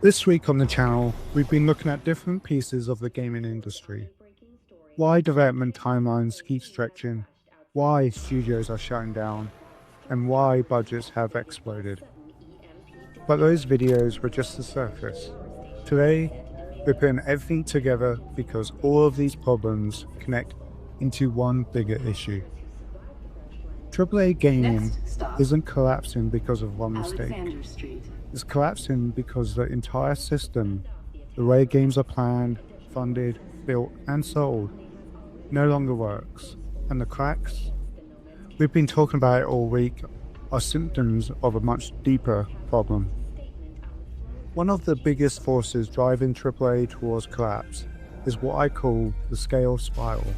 This week on the channel, we've been looking at different pieces of the gaming industry. Why development timelines keep stretching, why studios are shutting down, and why budgets have exploded. But those videos were just the surface. Today, we're putting everything together because all of these problems connect into one bigger issue. AAA gaming isn't collapsing because of one mistake. It's collapsing because the entire system, the way games are planned, funded, built, and sold, no longer works. And the cracks? We've been talking about it all week, are symptoms of a much deeper problem. One of the biggest forces driving AAA towards collapse is what I call the scale spiral.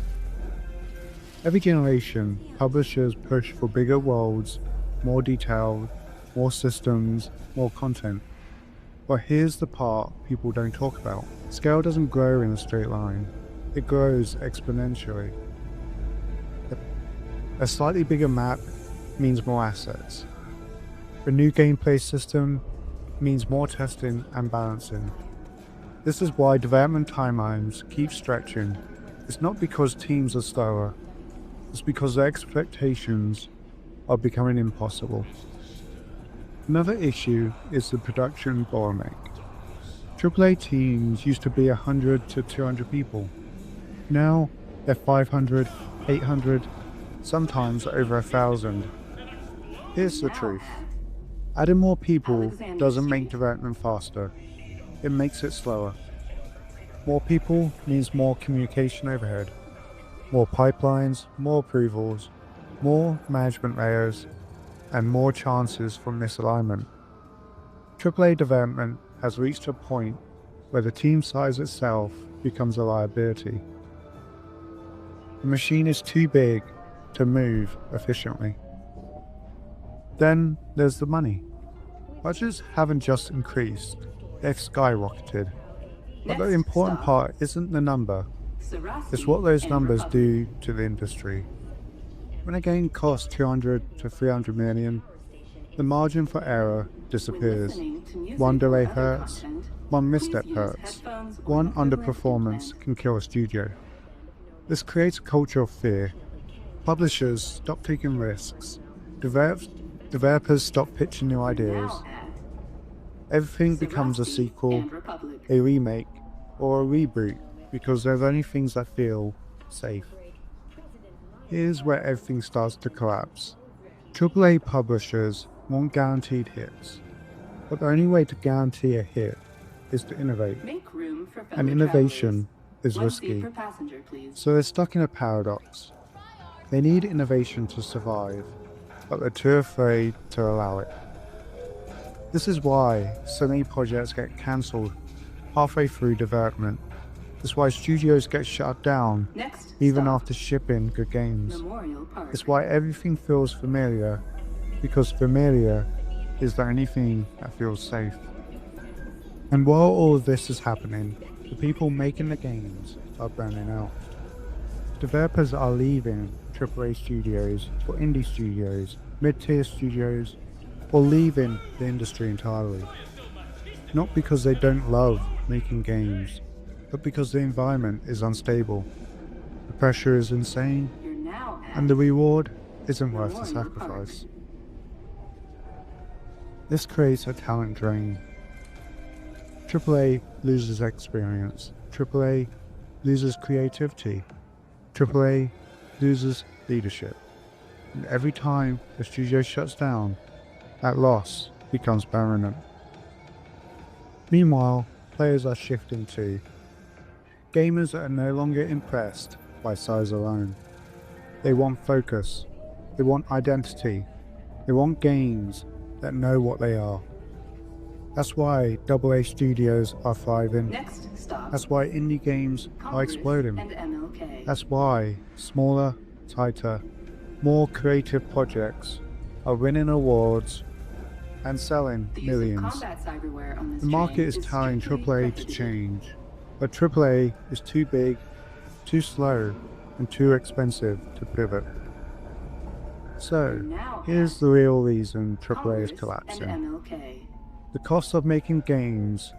Every generation, publishers push for bigger worlds, more detail, more systems, more content. But here's the part people don't talk about. Scale doesn't grow in a straight line. It grows exponentially. A slightly bigger map means more assets. A new gameplay system means more testing and balancing. This is why development timelines keep stretching. It's not because teams are slower. It's because the expectations are becoming impossible. Another issue is the production bottleneck. AAA teams used to be 100 to 200 people. Now they're 500, 800, sometimes over 1,000. Here's the truth. Adding more people doesn't make development faster. It makes it slower. More people means more communication overhead. More pipelines, more approvals, more management layers, and more chances for misalignment. AAA development has reached a point where the team size itself becomes a liability. The machine is too big to move efficiently. Then there's the money. Budgets haven't just increased, they've skyrocketed. But the important part isn't the number. It's what those numbers do to the industry. When a game costs 200 to 300 million, the margin for error disappears. One delay hurts, one misstep hurts, one underperformance can kill a studio. This creates a culture of fear. Publishers stop taking risks. Developers stop pitching new ideas. Everything becomes a sequel, a remake, or a reboot because there's only things that feel safe. Here's where everything starts to collapse. AAA publishers want guaranteed hits, but the only way to guarantee a hit is to innovate. And innovation is risky. So they're stuck in a paradox. They need innovation to survive, but they're too afraid to allow it. This is why so many projects get cancelled halfway through development. It's why studios get shut down even after shipping good games. It's why everything feels familiar, because familiar is the only thing that feels safe. And while all of this is happening, the people making the games are burning out. Developers are leaving AAA studios for indie studios, mid-tier studios, or leaving the industry entirely. Not because they don't love making games, but because the environment is unstable. The pressure is insane, and the reward isn't worth the sacrifice. This creates a talent drain. AAA loses experience. AAA loses creativity. AAA loses leadership. And every time the studio shuts down, that loss becomes permanent. Meanwhile, players are shifting too. Gamers are no longer impressed by size alone. They want focus. They want identity. They want games that know what they are. That's why AA studios are thriving. That's why indie games are exploding. That's why smaller, tighter, more creative projects are winning awards and selling millions. The market is telling AAA to change, but AAA is too big, too slow, and too expensive to pivot. So, here's the real reason AAA is collapsing. The cost of making games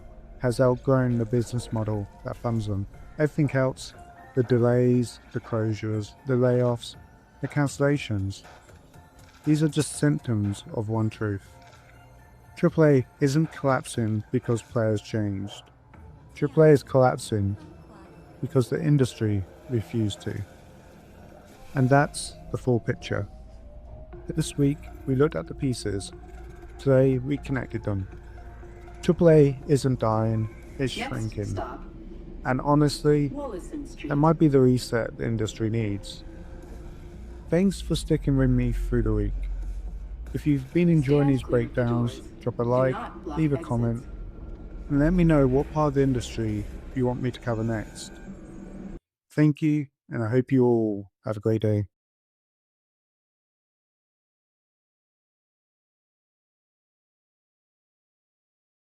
has outgrown the business model that funds them. Everything else, the delays, the closures, the layoffs, the cancellations, these are just symptoms of one truth. AAA isn't collapsing because players changed. AAA is collapsing because the industry refused to. And that's the full picture. This week, we looked at the pieces. Today, we connected them. AAA isn't dying, it's shrinking. And honestly, that might be the reset the industry needs. Thanks for sticking with me through the week. If you've been enjoying these breakdowns, drop a like, leave a comment, and let me know what part of the industry you want me to cover next. Thank you, and I hope you all have a great day.